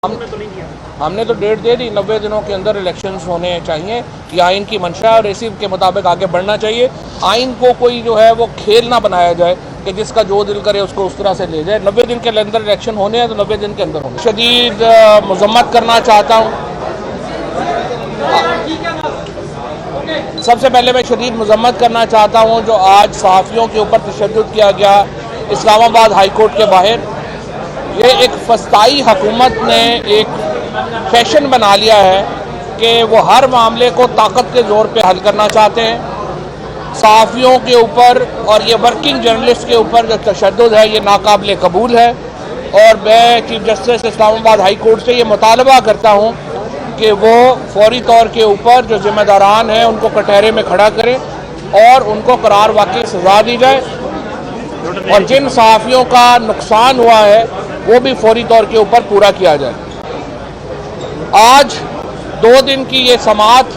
हमने तो डेट दे दी, 90 दिनों के अंदर इलेक्शंस होने चाहिए। ये आइन की मंशा और इसी के मुताबिक आगे बढ़ना चाहिए। आइन को कोई जो है वो खेल ना बनाया जाए कि जिसका जो दिल करे उसको उस तरह से ले जाए। 90 दिन के अंदर इलेक्शन होने हैं तो 90 दिन के अंदर होने। शदीद मजम्मत करना चाहता हूँ। सबसे पहले मैं शदीद मजम्मत करना चाहता हूँ जो आज सहाफ़ियों के ऊपर तशद्दुद किया गया इस्लामाबाद हाई कोर्ट के बाहर। ये एक फस्ताई हुकूमत ने एक फैशन बना लिया है कि वो हर मामले को ताकत के ज़ोर पे हल करना चाहते हैं। सहाफ़ियों के ऊपर और ये वर्किंग जर्नलिस्ट के ऊपर जो तशद्दुद है ये नाकाबिल कबूल है। और मैं chief justice Islamabad high court से ये मुतालबा करता हूँ कि वो फौरी तौर के ऊपर जो जिम्मेदारान हैं उनको कटहरे में खड़ा करें और उनको करार वाकई सज़ा दी जाए। और जिन सहाफ़ियों का नुकसान हुआ है वो भी फौरी तौर के ऊपर पूरा किया जाए। आज 2 दिन की ये समाअत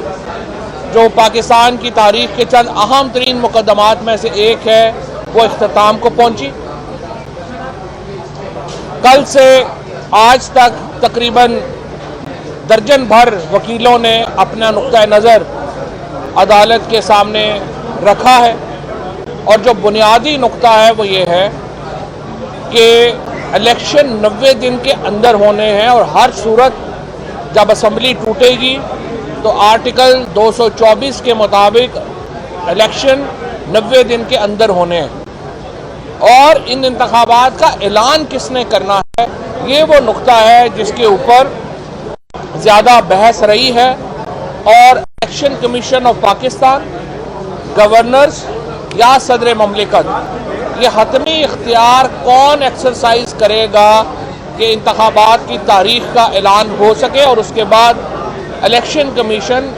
जो पाकिस्तान की तारीख के चंद अहम तरीन मुकदमात में से एक है वो इख्तिताम को पहुंची। कल से आज तक तकरीबन दर्जन भर वकीलों ने अपना नुक्ता नज़र अदालत के सामने रखा है। और जो बुनियादी नुक्ता है वो ये है कि इलेक्शन 90 दिन के अंदर होने हैं और हर सूरत जब असम्बली टूटेगी तो आर्टिकल 224 के मुताबिक इलेक्शन 90 दिन के अंदर होने हैं। और इन इंतखाबात का ऐलान किसने करना है ये वो नुक्ता है जिसके ऊपर ज़्यादा बहस रही है। और election commission of Pakistan, governors या सदर ममलिकत ये हतमी इख्तियार कौन एक्सरसाइज करेगा कि इंतखाबात की तारीख का ऐलान हो सके और उसके बाद इलेक्शन कमीशन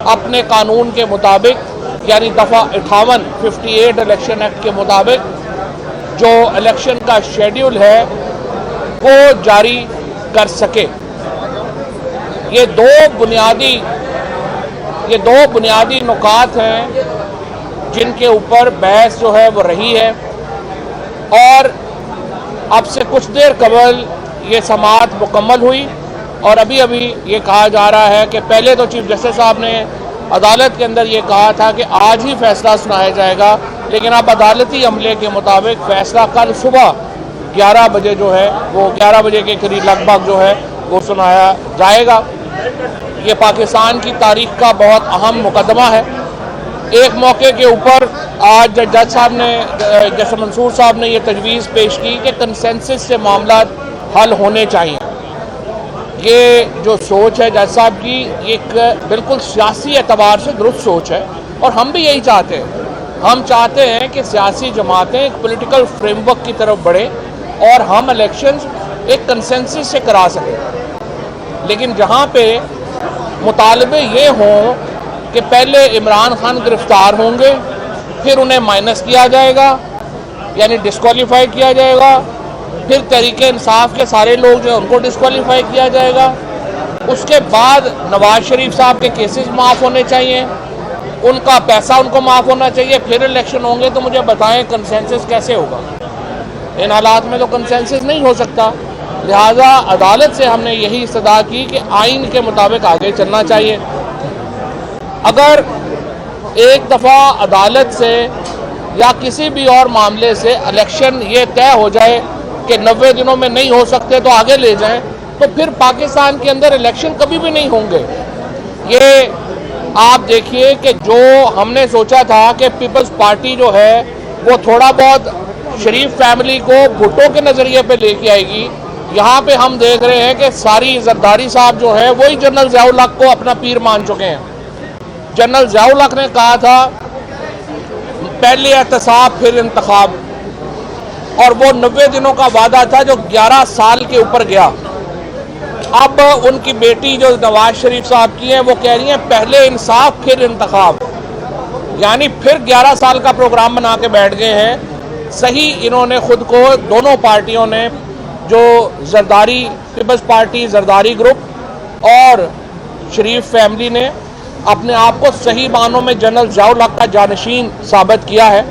अपने कानून के मुताबिक यानी दफ़ा 58 इलेक्शन एक्ट के मुताबिक जो इलेक्शन का शेड्यूल है वो जारी कर सके। ये दो बुनियादी नुकात हैं जिनके ऊपर बहस जो है वो रही है। और अब से कुछ देर कबल ये समाअत मुकम्मल हुई और अभी अभी ये कहा जा रहा है कि पहले तो चीफ जस्टिस साहब ने अदालत के अंदर ये कहा था कि आज ही फैसला सुनाया जाएगा, लेकिन अब अदालती अमले के मुताबिक फैसला कल सुबह 11 बजे जो है वो 11 बजे के करीब लगभग जो है वो सुनाया जाएगा। ये पाकिस्तान की तारीख का बहुत अहम मुकदमा है। एक मौके के ऊपर आज जज साहब ने जैसे मंसूर साहब ने ये तजवीज़ पेश की कि कंसेंसस से मामला हल होने चाहिए। ये जो सोच है जज साहब की एक बिल्कुल सियासी एतबार से दुरुस्त सोच है और हम भी यही चाहते हैं। हम चाहते हैं कि सियासी जमातें एक पॉलिटिकल फ्रेमवर्क की तरफ बढ़े और हम इलेक्शंस एक कंसेंसस से करा सकें। लेकिन जहाँ पे मुतालबे ये हों कि पहले इमरान खान गिरफ्तार होंगे, फिर उन्हें माइनस किया जाएगा यानी डिस्क्वालीफाई किया जाएगा, फिर तहरीके इंसाफ के सारे लोग जो है उनको डिस्क्वालीफाई किया जाएगा, उसके बाद नवाज शरीफ साहब के केसेस माफ़ होने चाहिए, उनका पैसा उनको माफ़ होना चाहिए, फिर इलेक्शन होंगे। तो मुझे बताएं कंसेंसस कैसे होगा? इन हालात में तो कंसेंसस नहीं हो सकता। लिहाजा अदालत से हमने यही इस्तदा की कि आइन के मुताबिक आगे चलना चाहिए। अगर एक दफ़ा अदालत से या किसी भी और मामले से इलेक्शन ये तय हो जाए कि 90 दिनों में नहीं हो सकते तो आगे ले जाएं, तो फिर पाकिस्तान के अंदर इलेक्शन कभी भी नहीं होंगे। ये आप देखिए कि जो हमने सोचा था कि पीपल्स पार्टी जो है वो थोड़ा बहुत शरीफ फैमिली को भुट्टो के नज़रिए पे लेके आएगी, यहाँ पे हम देख रहे हैं कि सारी जरदारी साहब जो है वही जनरल ज़ियाउल हक को अपना पीर मान चुके हैं। जनरल ज़ियाउल हक ने कहा था पहले एहतसाब फिर इंतखाब, और वो 90 दिनों का वादा था जो 11 साल के ऊपर गया। अब उनकी बेटी जो नवाज शरीफ साहब की है वो कह रही है पहले इंसाफ फिर इंतखाब, यानी फिर 11 साल का प्रोग्राम बना के बैठ गए हैं। सही इन्होंने खुद को दोनों पार्टियों ने जो Zardari people's party, Zardari group और शरीफ फैमिली ने अपने आप को सही मानों में जनरल ज़ियाउल हक का जानशीन साबित किया है।